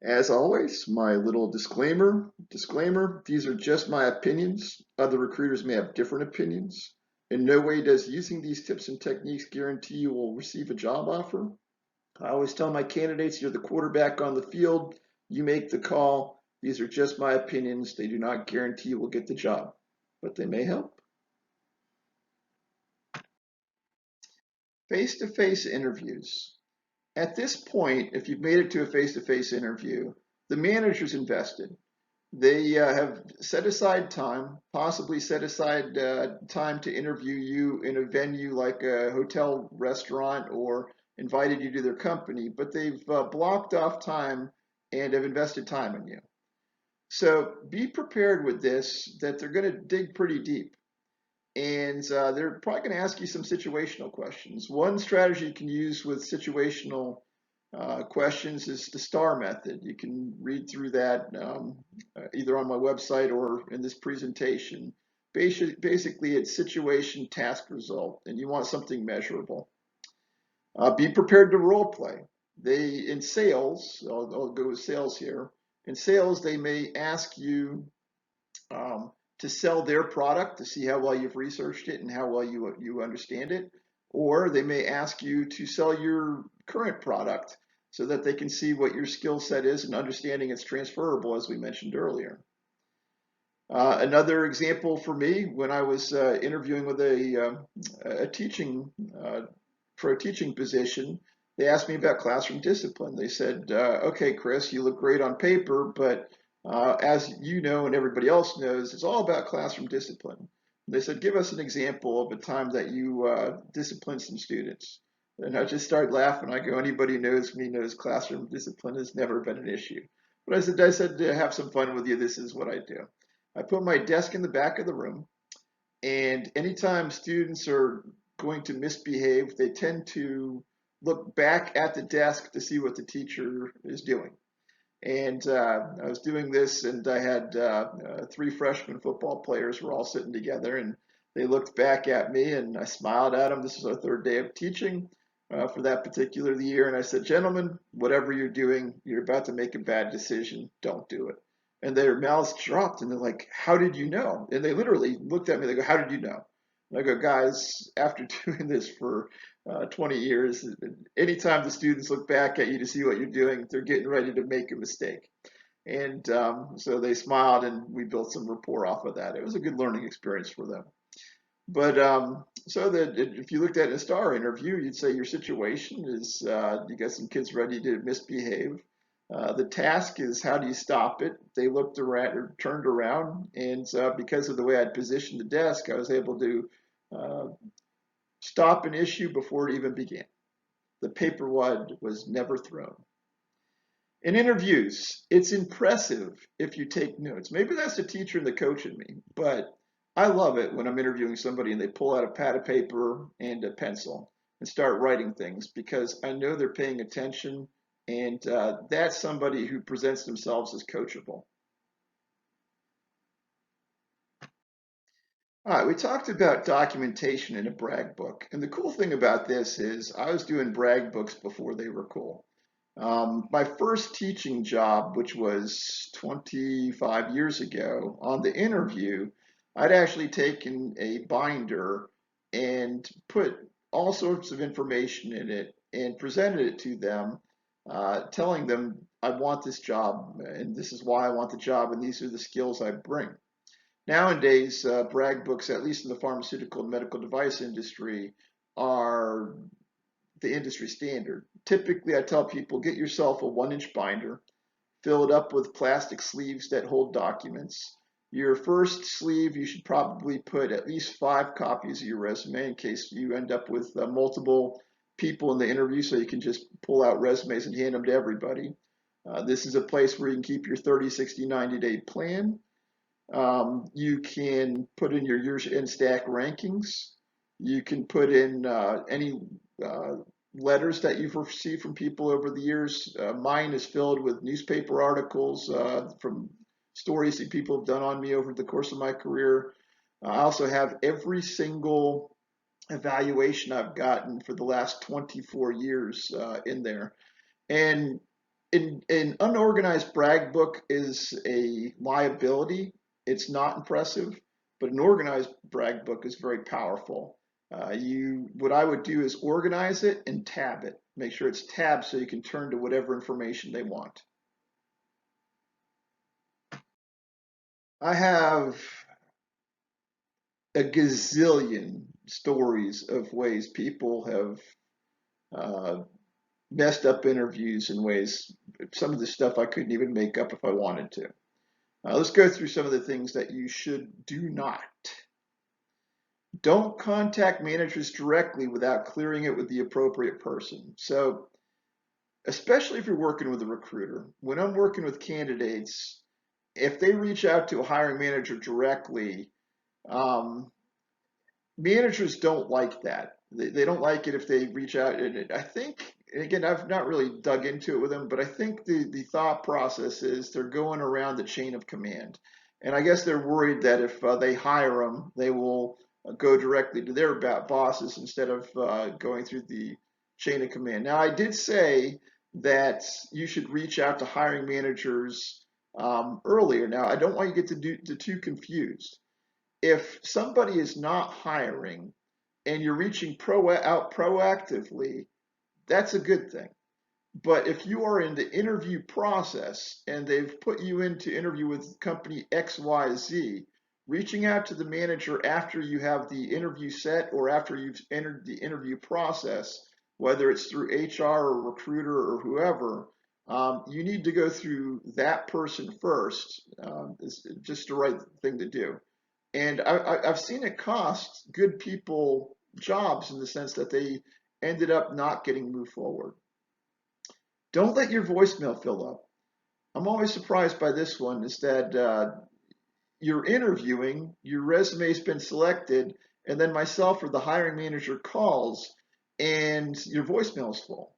As always, my little disclaimer, these are just my opinions. Other recruiters may have different opinions. In no way does using these tips and techniques guarantee you will receive a job offer. I always tell my candidates, you're the quarterback on the field. You make the call. These are just my opinions. They do not guarantee you will get the job, but they may help. Face-to-face interviews. At this point, if you've made it to a face-to-face interview, the manager's invested. They have set aside time, possibly set aside time to interview you in a venue like a hotel, restaurant, or invited you to their company, but they've blocked off time and have invested time in you. So be prepared with this that they're going to dig pretty deep. And they're probably going to ask you some situational questions. One strategy you can use with situational questions is the STAR method. You can read through that either on my website or in this presentation. Basically, it's situation, task, result, and you want something measurable. Be prepared to role play. In sales, I'll go with sales here. In sales, they may ask you to sell their product to see how well you've researched it and how well you understand it. Or they may ask you to sell your current product so that they can see what your skill set is and understanding it's transferable, as we mentioned earlier. Another example for me, when I was interviewing with a teaching for a teaching position, they asked me about classroom discipline. They said, "Okay, Chris, you look great on paper, but as you know and everybody else knows, it's all about classroom discipline." They said, "Give us an example of a time that you disciplined some students." And I just started laughing. I go, "Anybody who knows me knows classroom discipline has never been an issue." But I said to have some fun with you, this is what I do. I put my desk in the back of the room, and anytime students are going to misbehave, they tend to look back at the desk to see what the teacher is doing. And I was doing this, and I had three freshman football players were all sitting together, and they looked back at me, and I smiled at them. This was our third day of teaching for that particular year, and I said, "Gentlemen, whatever you're doing, you're about to make a bad decision. Don't do it." And their mouths dropped, and they're like, "How did you know?" And they literally looked at me. They go, "How did you know?" And I go, "Guys, after doing this for 20 years, anytime the students look back at you to see what you're doing, they're getting ready to make a mistake." And so they smiled, and we built some rapport off of that. It was a good learning experience for them. But so that if you looked at a STAR interview, you'd say your situation is you got some kids ready to misbehave. The task is how do you stop it? They looked around or turned around, and because of the way I'd positioned the desk, I was able to uh, stop an issue before it even began. The paper wad was never thrown. In interviews, it's impressive if you take notes. Maybe that's the teacher and the coach in me, but I love it when I'm interviewing somebody and they pull out a pad of paper and a pencil and start writing things because I know they're paying attention, and that's somebody who presents themselves as coachable. All right, we talked about documentation in a brag book. And the cool thing about this is I was doing brag books before they were cool. My first teaching job, which was 25 years ago, on the interview, I'd actually taken a binder and put all sorts of information in it and presented it to them, telling them I want this job and this is why I want the job and these are the skills I bring. Nowadays, brag books, at least in the pharmaceutical and medical device industry, are the industry standard. Typically, I tell people get yourself a 1-inch binder, fill it up with plastic sleeves that hold documents. Your first sleeve, you should probably put at least 5 copies of your resume in case you end up with multiple people in the interview, so you can just pull out resumes and hand them to everybody. This is a place where you can keep your 30, 60, 90-day plan. You can put in your years in stack rankings. You can put in any uh, letters that you've received from people over the years. Mine is filled with newspaper articles from stories that people have done on me over the course of my career. I also have every single evaluation I've gotten for the last 24 years in there. And an unorganized brag book is a liability. It's not impressive, but an organized brag book is very powerful. What I would do is organize it and tab it. Make sure it's tabbed so you can turn to whatever information they want. I have a gazillion stories of ways people have uh, messed up interviews in ways, some of the stuff I couldn't even make up if I wanted to. Let's go through some of the things that you should do not. Don't contact managers directly without clearing it with the appropriate person. So, especially if you're working with a recruiter, when I'm working with candidates, if they reach out to a hiring manager directly, um, managers don't like that. They don't like it if they reach out. And I think, and again, I've not really dug into it with them, but I think the thought process is they're going around the chain of command. And I guess they're worried that if they hire them, they will go directly to their bosses instead of going through the chain of command. Now, I did say that you should reach out to hiring managers earlier. Now, I don't want you to get too confused. If somebody is not hiring and you're reaching out proactively, that's a good thing. But if you are in the interview process and they've put you into interview with company XYZ, reaching out to the manager after you have the interview set or after you've entered the interview process, whether it's through HR or recruiter or whoever, you need to go through that person first. It's just the right thing to do. And I've seen it cost good people jobs in the sense that they ended up not getting moved forward. Don't let your voicemail fill up. I'm always surprised by this one is that you're interviewing, your resume's been selected, and then myself or the hiring manager calls and your voicemail is full.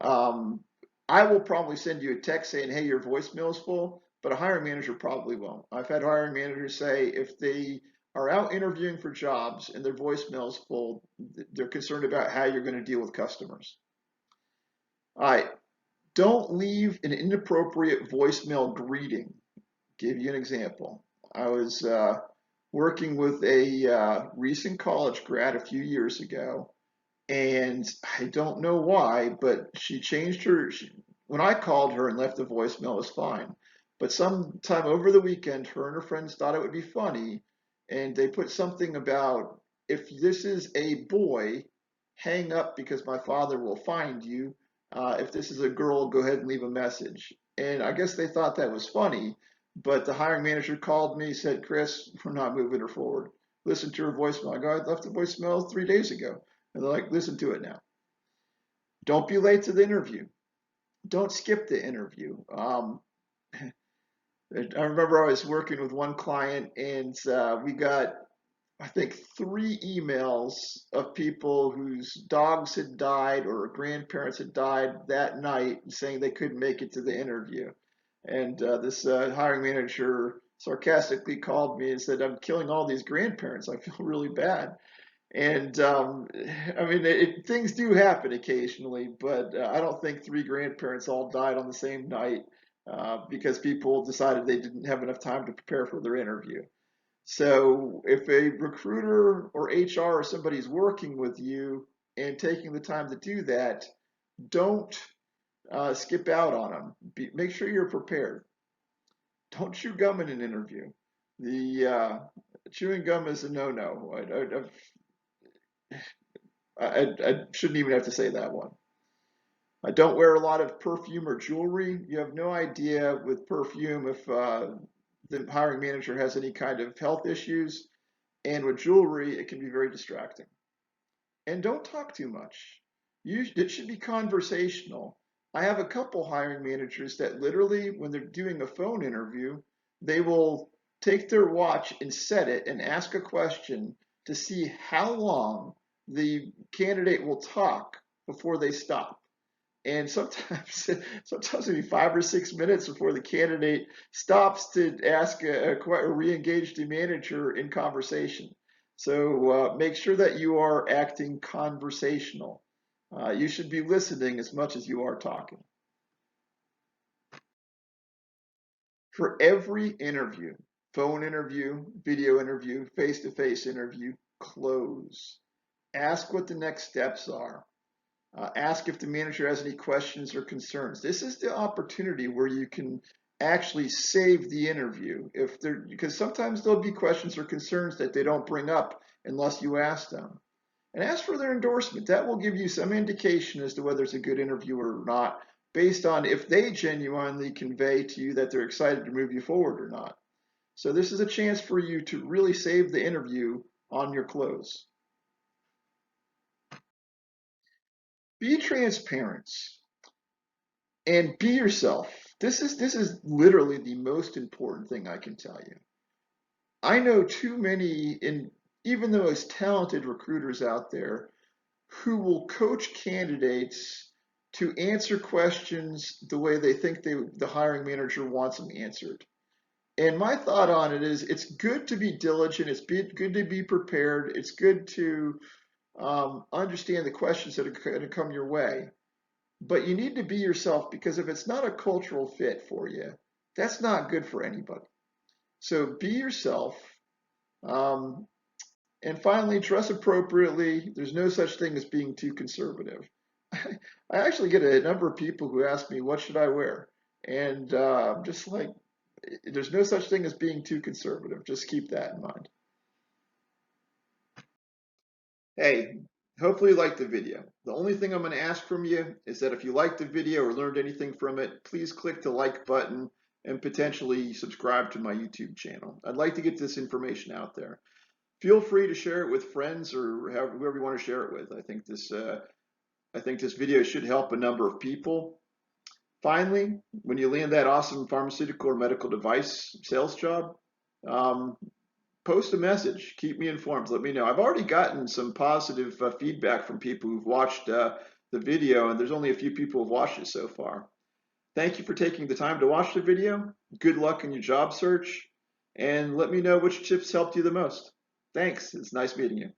Um, I will probably send you a text saying, hey, your voicemail is full, but a hiring manager probably won't. I've had hiring managers say if they are out interviewing for jobs and their voicemail is full, they're concerned about how you're going to deal with customers. All right, don't leave an inappropriate voicemail greeting. Give you an example. I was working with a recent college grad a few years ago, and I don't know why, but she changed when I called her and left a voicemail, it was fine. But sometime over the weekend, her and her friends thought it would be funny, and they put something about if this is a boy, hang up because my father will find you. If this is a girl, go ahead and leave a message. And I guess they thought that was funny, but the hiring manager called me, said, Chris, we're not moving her forward. Listen to her voicemail. I go, I left a voicemail 3 days ago. And they're like, listen to it now. Don't be late to the interview. Don't skip the interview. I remember I was working with one client and we got, I think, 3 emails of people whose dogs had died or grandparents had died that night saying they couldn't make it to the interview. And this hiring manager sarcastically called me and said, I'm killing all these grandparents. I feel really bad. And I mean, things do happen occasionally, but I don't think 3 grandparents all died on the same night because people decided they didn't have enough time to prepare for their interview. So if a recruiter or HR or somebody's working with you and taking the time to do that, don't skip out on them. Make sure you're prepared. Don't chew gum in an interview. The chewing gum is a no-no. I shouldn't even have to say that one. I don't wear a lot of perfume or jewelry. You have no idea with perfume if the hiring manager has any kind of health issues. And with jewelry, it can be very distracting. And don't talk too much. It should be conversational. I have a couple hiring managers that literally, when they're doing a phone interview, they will take their watch and set it and ask a question to see how long the candidate will talk before they stop. And sometimes, sometimes it'll be 5 or 6 minutes before the candidate stops to ask or re-engage the manager in conversation. So make sure that you are acting conversational. You should be listening as much as you are talking. For every interview, phone interview, video interview, face-to-face interview, close. Ask what the next steps are. Ask if the manager has any questions or concerns. This is the opportunity where you can actually save the interview because sometimes there'll be questions or concerns that they don't bring up unless you ask them. And ask for their endorsement. That will give you some indication as to whether it's a good interview or not, based on if they genuinely convey to you that they're excited to move you forward or not. So this is a chance for you to really save the interview on your close. Be transparent and be yourself. This is literally the most important thing I can tell you. I know too many, even the most talented recruiters out there, who will coach candidates to answer questions the way they think the hiring manager wants them answered. And my thought on it is it's good to be diligent, good to be prepared, it's good to understand the questions that are going to come your way. But you need to be yourself, because if it's not a cultural fit for you, that's not good for anybody. So be yourself. Um, and finally, dress appropriately. There's no such thing as being too conservative. I actually get a number of people who ask me, what should I wear? And I'm just like, there's no such thing as being too conservative. Just keep that in mind. Hey, hopefully you liked the video. The only thing I'm going to ask from you is that if you liked the video or learned anything from it, please click the like button and potentially subscribe to my YouTube channel. I'd like to get this information out there. Feel free to share it with friends or whoever you want to share it with. I think this video should help a number of people. Finally, when you land that awesome pharmaceutical or medical device sales job, um, post a message. Keep me informed. Let me know. I've already gotten some positive feedback from people who've watched the video, and there's only a few people who've watched it so far. Thank you for taking the time to watch the video. Good luck in your job search, and let me know which tips helped you the most. Thanks. It's nice meeting you.